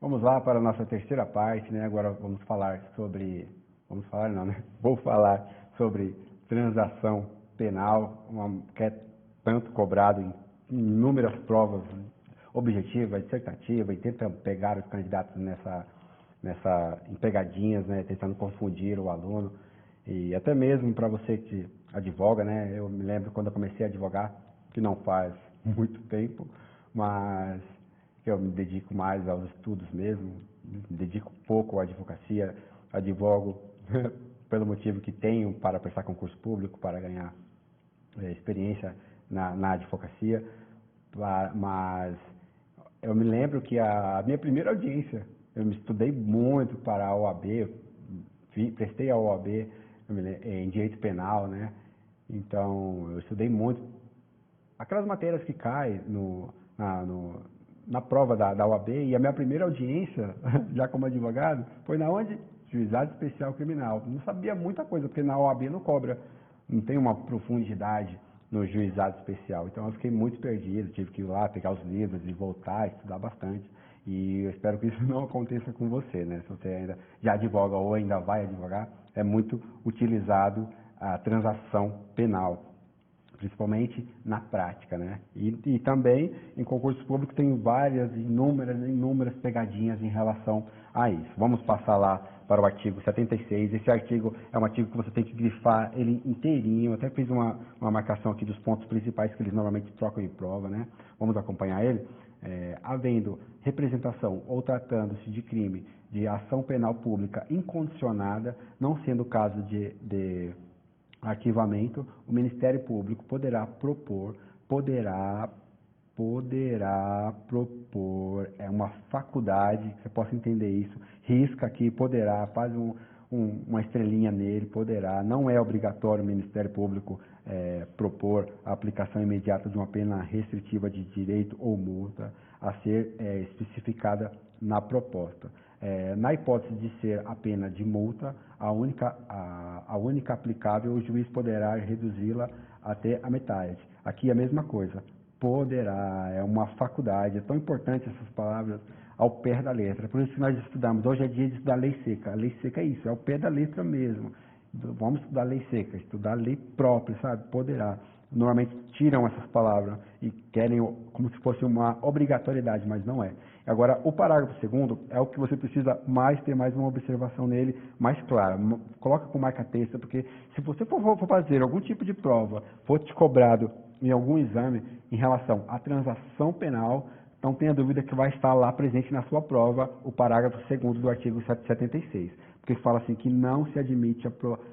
Vamos lá para a nossa terceira parte, né? Agora vamos falar sobre... Vamos falar não, né? Vou falar sobre transação penal, que é tanto cobrado em inúmeras provas objetivas, dissertativas, e tenta pegar os candidatos em pegadinhas, né? Tentando confundir o aluno. E até mesmo para você que advoga, né? Eu me lembro quando eu comecei a advogar, que não faz muito tempo, mas eu me dedico mais aos estudos mesmo, me dedico pouco à advocacia, advogo pelo motivo que tenho para prestar concurso público, para ganhar experiência na advocacia, mas eu me lembro que a minha primeira audiência, eu me estudei muito para a OAB, prestei a OAB em direito penal, né? Então, eu estudei muito aquelas matérias que caem na prova da OAB, e a minha primeira audiência, já como advogado, foi na onde? Juizado Especial Criminal. Não sabia muita coisa, porque na OAB não cobra, não tem uma profundidade no juizado especial. Então eu fiquei muito perdido, tive que ir lá pegar os livros e voltar, estudar bastante. E eu espero que isso não aconteça com você, né? Se você ainda já advoga ou ainda vai advogar, é muito utilizado a transação penal, principalmente na prática, né? E também em concurso público tem inúmeras pegadinhas em relação a isso. Vamos passar lá para o artigo 76. Esse artigo é um artigo que você tem que grifar ele inteirinho. Eu até fiz uma marcação aqui dos pontos principais que eles normalmente trocam em prova, né? Vamos acompanhar ele. Havendo representação ou tratando-se de crime de ação penal pública incondicionada, não sendo o caso de arquivamento, o Ministério Público poderá propor, é uma faculdade, você possa entender isso, risca aqui, poderá, faz uma estrelinha nele, poderá, não é obrigatório o Ministério Público propor a aplicação imediata de uma pena restritiva de direito ou multa a ser especificada na proposta. Na hipótese de ser a pena de multa, a única aplicável, o juiz poderá reduzi-la até a metade. Aqui é a mesma coisa, poderá, é uma faculdade, é tão importante essas palavras ao pé da letra. Por isso que nós estudamos, hoje é dia de estudar lei seca. A lei seca é isso, é ao pé da letra mesmo. Vamos estudar lei seca, estudar lei própria, sabe? Poderá. Normalmente tiram essas palavras e querem como se fosse uma obrigatoriedade, mas não é. Agora, o parágrafo 2º é o que você precisa ter mais uma observação nele, mais clara. Coloca com marca-texto, porque se você for fazer algum tipo de prova, for te cobrado em algum exame em relação à transação penal, não tenha dúvida que vai estar lá presente na sua prova o parágrafo 2º do artigo 76. Porque fala assim que não se admite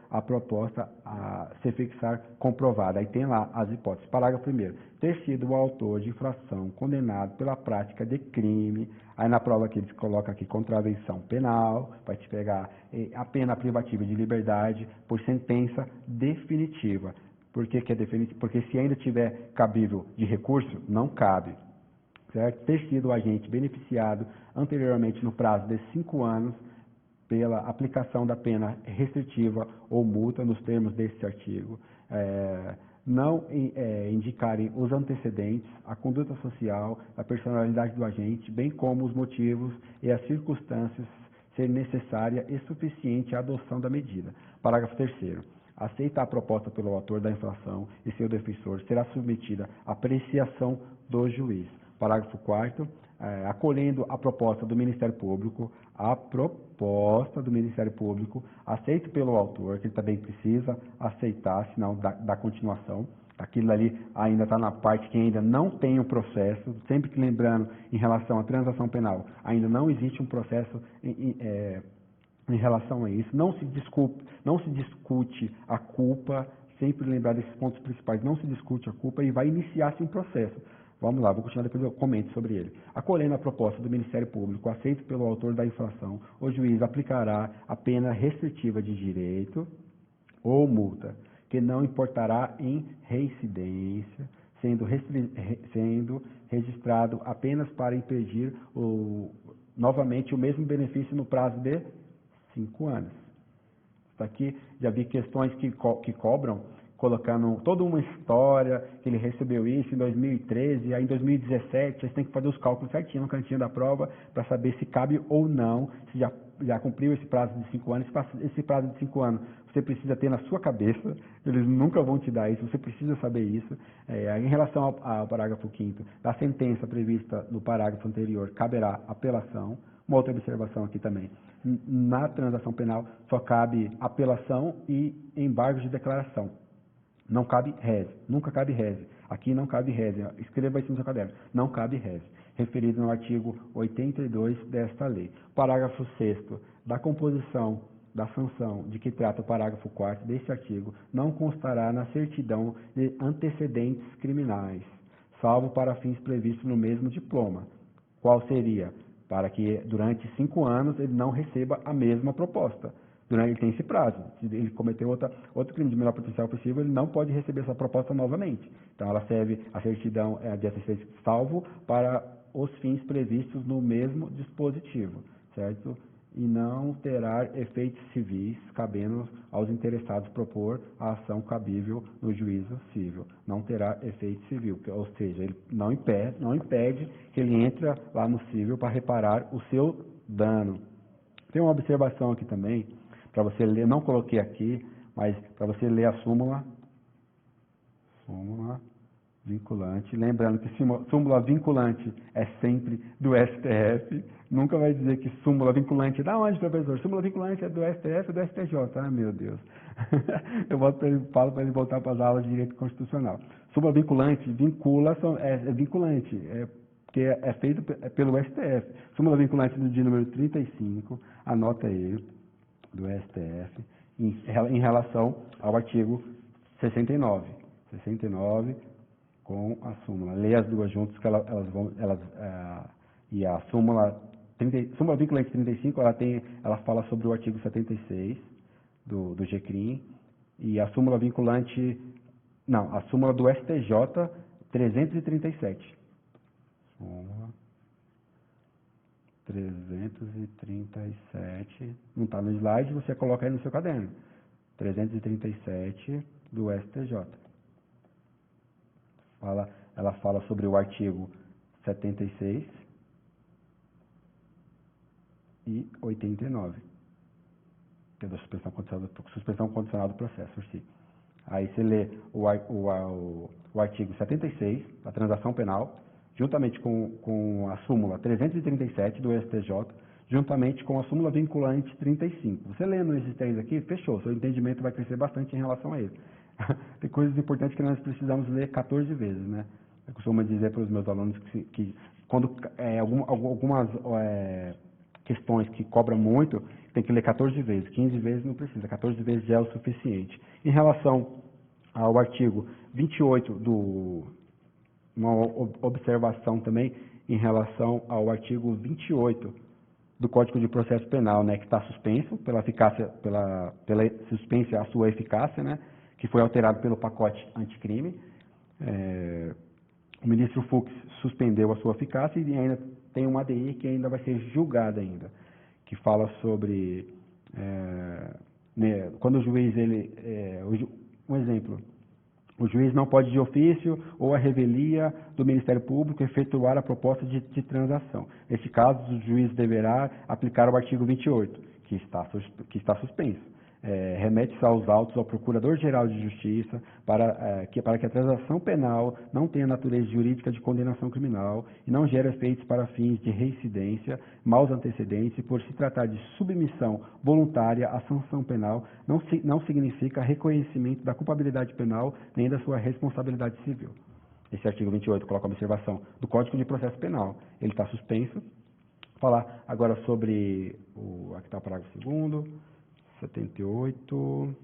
a proposta a se fixar comprovada. Aí tem lá as hipóteses. Parágrafo 1º. Ter sido o autor de infração condenado pela prática de crime. Aí na prova que eles colocam aqui contravenção penal, vai te pegar a pena privativa de liberdade por sentença definitiva. Por que é definitiva? Porque se ainda tiver cabível de recurso, não cabe. Certo? Ter sido o agente beneficiado anteriormente no prazo de 5 anos pela aplicação da pena restritiva ou multa nos termos deste artigo, não indicarem os antecedentes, a conduta social, a personalidade do agente, bem como os motivos e as circunstâncias ser necessária e suficiente a adoção da medida. Parágrafo 3º. Aceita a proposta pelo autor da infração e seu defensor será submetida à apreciação do juiz. Parágrafo 4º. Acolhendo a proposta do Ministério Público, aceito pelo autor, que ele também precisa aceitar, senão dá continuação. Aquilo ali ainda está na parte que ainda não tem um processo, sempre que lembrando em relação à transação penal, ainda não existe um processo em relação a isso. Não se discute a culpa, sempre lembrar desses pontos principais, não se discute a culpa e vai iniciar-se um processo. Vamos lá, vou continuar, depois eu comento sobre ele. Acolhendo a proposta do Ministério Público, aceito pelo autor da infração, o juiz aplicará a pena restritiva de direito ou multa, que não importará em reincidência, sendo registrado apenas para impedir novamente o mesmo benefício no prazo de 5 anos. Isso aqui, já vi questões que cobram colocando toda uma história, que ele recebeu isso em 2013, aí em 2017, vocês têm que fazer os cálculos certinho no cantinho da prova para saber se cabe ou não, se já cumpriu esse prazo de 5 anos. Esse prazo de 5 anos você precisa ter na sua cabeça, eles nunca vão te dar isso, você precisa saber isso. Em relação ao parágrafo 5º, da sentença prevista no parágrafo anterior, caberá apelação. Uma outra observação aqui também, na transação penal só cabe apelação e embargos de declaração. Não cabe reze, nunca cabe reze. Aqui não cabe reze, escreva isso no seu caderno, não cabe reze. Referido no artigo 82 desta lei. Parágrafo 6º, da composição da sanção de que trata o parágrafo 4º deste artigo, não constará na certidão de antecedentes criminais, salvo para fins previstos no mesmo diploma. Qual seria? Para que durante 5 anos ele não receba a mesma proposta. Ele tem esse prazo. Se ele cometeu outro crime de menor potencial possível, ele não pode receber essa proposta novamente. Então, ela serve, a certidão de antecedentes salvo para os fins previstos no mesmo dispositivo, certo? E não terá efeitos civis, cabendo aos interessados propor a ação cabível no juízo civil. Não terá efeito civil, ou seja, ele não impede que ele entre lá no civil para reparar o seu dano. Tem uma observação aqui também, para você ler, não coloquei aqui, mas para você ler a súmula vinculante, lembrando que súmula vinculante é sempre do STF, nunca vai dizer que súmula vinculante é da onde, professor? Súmula vinculante é do STF ou do STJ? Ah, meu Deus. Eu falo para ele voltar para as aulas de direito constitucional. Súmula vinculante, é vinculante, porque é feito pelo STF. Súmula vinculante do dia número 35, anota aí, do STF, em relação ao artigo 69. 69 com a súmula. Leia as duas juntas, que e a súmula vinculante 35, ela fala sobre o artigo 76 do GCRIM, e a súmula vinculante, não, a súmula do STJ 337. Súmula 337, não está no slide, você coloca aí no seu caderno. 337 do STJ. Ela fala sobre o artigo 76 e 89, que é da suspensão condicional do processo por si. Aí você lê o artigo 76, da transação penal, juntamente com a súmula 337 do STJ, juntamente com a súmula vinculante 35. Você lendo esses três aqui, fechou, seu entendimento vai crescer bastante em relação a ele. Tem coisas importantes que nós precisamos ler 14 vezes, né? Eu costumo dizer para os meus alunos que quando algumas questões que cobram muito, tem que ler 14 vezes, 15 vezes não precisa, 14 vezes já é o suficiente. Em relação ao artigo 28 uma observação também em relação ao artigo 28 do Código de Processo Penal, né, que está suspenso pela suspensa a sua eficácia, né, que foi alterado pelo pacote anticrime. O ministro Fux suspendeu a sua eficácia e ainda tem uma ADI que ainda vai ser julgada ainda, que fala sobre quando o juiz, um exemplo, o juiz não pode de ofício ou a revelia do Ministério Público efetuar a proposta de transação. Neste caso, o juiz deverá aplicar o artigo 28, que está suspenso. Remete-se aos autos ao Procurador-Geral de Justiça para que a transação penal não tenha natureza jurídica de condenação criminal e não gere efeitos para fins de reincidência, maus antecedentes, e por se tratar de submissão voluntária à sanção penal, não significa reconhecimento da culpabilidade penal nem da sua responsabilidade civil. Esse artigo 28 coloca a observação do Código de Processo Penal. Ele está suspenso. Vou falar agora sobre aqui está o parágrafo 2º. 78,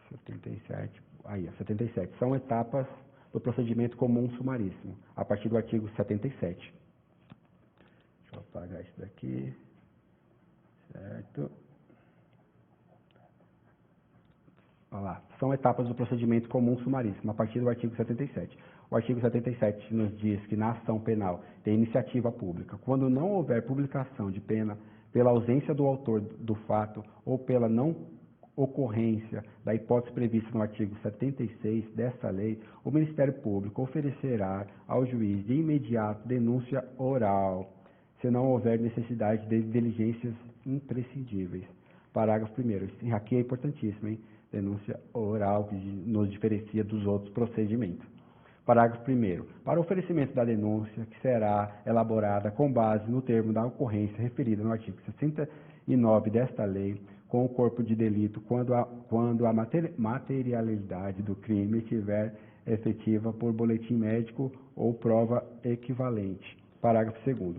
77, 77. São etapas do procedimento comum sumaríssimo, a partir do artigo 77. Deixa eu apagar isso daqui, certo? Olha lá, são etapas do procedimento comum sumaríssimo, a partir do artigo 77. O artigo 77 nos diz que na ação penal tem iniciativa pública. Quando não houver publicação de pena pela ausência do autor do fato ou pela não ocorrência da hipótese prevista no artigo 76 desta lei, o Ministério Público oferecerá ao juiz de imediato denúncia oral, se não houver necessidade de diligências imprescindíveis. Parágrafo 1º. Aqui é importantíssimo, hein? Denúncia oral, que nos diferencia dos outros procedimentos. Parágrafo 1º. Para o oferecimento da denúncia, que será elaborada com base no termo da ocorrência referida no artigo 69 desta lei, com o corpo de delito, quando a materialidade do crime estiver efetiva por boletim médico ou prova equivalente. Parágrafo 2º.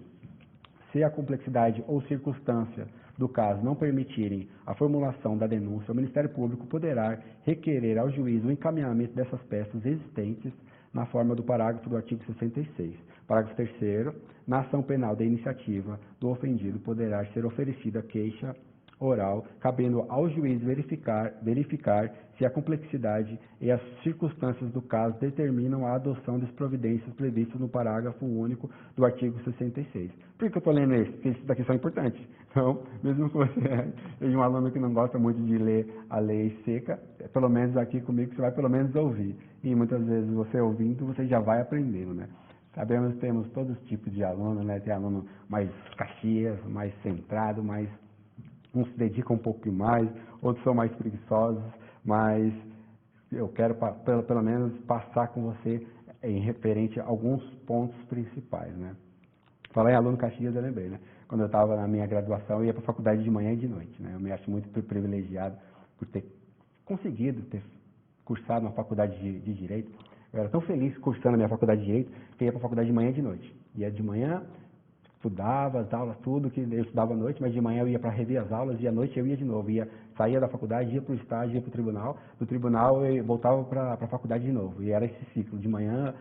Se a complexidade ou circunstância do caso não permitirem a formulação da denúncia, o Ministério Público poderá requerer ao juiz o encaminhamento dessas peças existentes na forma do parágrafo do artigo 66. Parágrafo 3º. Na ação penal da iniciativa do ofendido poderá ser oferecida queixa oral, cabendo ao juiz verificar se a complexidade e as circunstâncias do caso determinam a adoção das providências previstas no parágrafo único do artigo 66. Por que eu estou lendo isso? Porque isso daqui são importantes. Então, mesmo que você seja um aluno que não gosta muito de ler a lei seca, pelo menos aqui comigo você vai pelo menos ouvir. E muitas vezes você ouvindo, você já vai aprendendo, né? Sabemos que temos todos os tipos de aluno, né? Tem aluno mais caxias, mais centrado, mais... Uns se dedicam um pouco mais, outros são mais preguiçosos, mas eu quero pelo menos passar com você em referente a alguns pontos principais, né? Falar em aluno Caxias, eu lembrei, né? Quando eu estava na minha graduação, eu ia para a faculdade de manhã e de noite, né? Eu me acho muito privilegiado por ter conseguido ter cursado na faculdade de Direito. Eu era tão feliz cursando a minha faculdade de Direito que eu ia para a faculdade de manhã e de noite. Ia de manhã, estudava as aulas, tudo que eu estudava à noite, mas de manhã eu ia para rever as aulas e à noite eu ia de novo. Saía da faculdade, ia para o estágio, ia para o tribunal. Do tribunal eu voltava para a faculdade de novo. E era esse ciclo, de manhã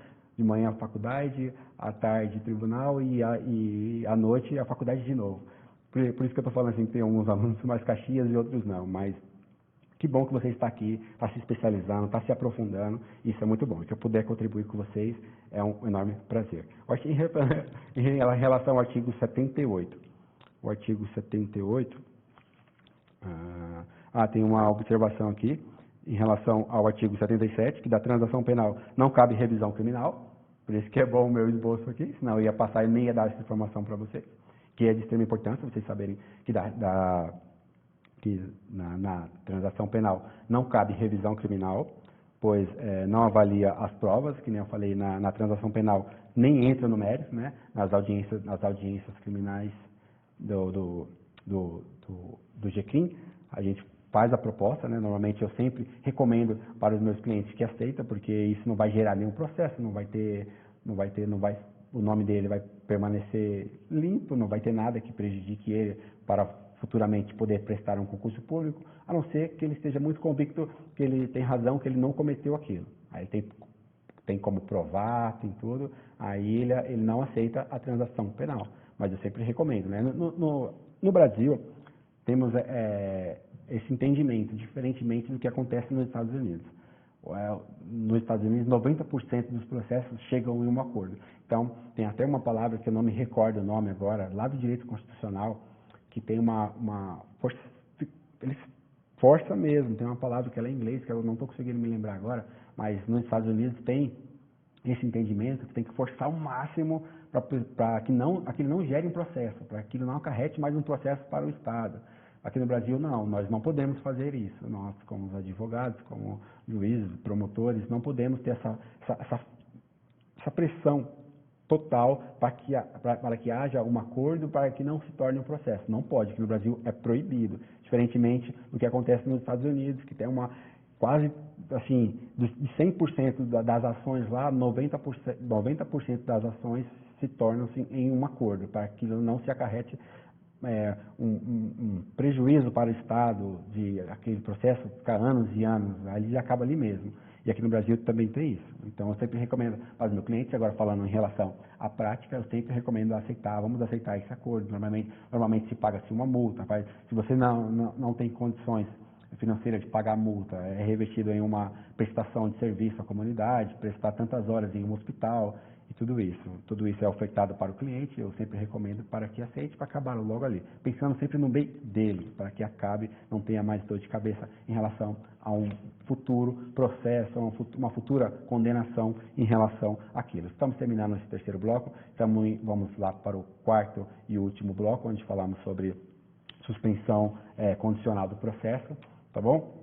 a faculdade, à tarde tribunal e à noite a faculdade de novo. Por isso que eu estou falando assim, tem alguns alunos mais caxias e outros não, mas que bom que você está aqui, está se especializando, está se aprofundando, isso é muito bom. Se eu puder contribuir com vocês, é um enorme prazer. Em relação ao artigo 78, o artigo 78, tem uma observação aqui, em relação ao artigo 77, que da transação penal não cabe revisão criminal, por isso que é bom o meu esboço aqui, senão eu ia passar e nem ia dar essa informação para vocês, que é de extrema importância, vocês saberem que na transação penal não cabe revisão criminal, pois não avalia as provas, que nem eu falei, na transação penal nem entra no mérito, né, nas audiências criminais do GCRIM, a gente faz a proposta, né, normalmente eu sempre recomendo para os meus clientes que aceita, porque isso não vai gerar nenhum processo, o nome dele vai permanecer limpo, não vai ter nada que prejudique ele para futuramente poder prestar um concurso público, a não ser que ele esteja muito convicto que ele tem razão, que ele não cometeu aquilo. Aí tem como provar, tem tudo, aí ele não aceita a transação penal. Mas eu sempre recomendo, né? No Brasil, temos esse entendimento, diferentemente do que acontece nos Estados Unidos. Nos Estados Unidos, 90% dos processos chegam em um acordo. Então, tem até uma palavra que eu não me recordo o nome agora, lá do direito constitucional, que tem uma força, eles força mesmo, tem uma palavra que ela é em inglês, que eu não estou conseguindo me lembrar agora, mas nos Estados Unidos tem esse entendimento que tem que forçar ao máximo para que aquilo não gere um processo, para que aquilo não acarrete mais um processo para o Estado. Aqui no Brasil, não, nós não podemos fazer isso. Nós, como advogados, como juízes, promotores, não podemos ter essa pressão total para que haja um acordo, para que não se torne um processo. Não pode, aqui no Brasil é proibido, diferentemente do que acontece nos Estados Unidos, que tem quase, assim, de 100% das ações lá, 90% das ações se tornam-se em um acordo, para que não se acarrete um prejuízo para o Estado de aquele processo ficar anos e anos, ali acaba ali mesmo. E aqui no Brasil também tem isso. Então, eu sempre recomendo para os meus clientes, agora falando em relação à prática, eu sempre recomendo vamos aceitar esse acordo. Normalmente se paga-se uma multa. Se você não tem condições financeiras de pagar a multa, é revestido em uma prestação de serviço à comunidade, prestar tantas horas em um hospital, e tudo isso é ofertado para o cliente, eu sempre recomendo para que aceite, para acabar logo ali, pensando sempre no bem dele, para que acabe, não tenha mais dor de cabeça em relação a um futuro processo, a uma futura condenação em relação àquilo. Estamos terminando esse terceiro bloco, vamos lá para o quarto e último bloco, onde falamos sobre suspensão condicional do processo, tá bom?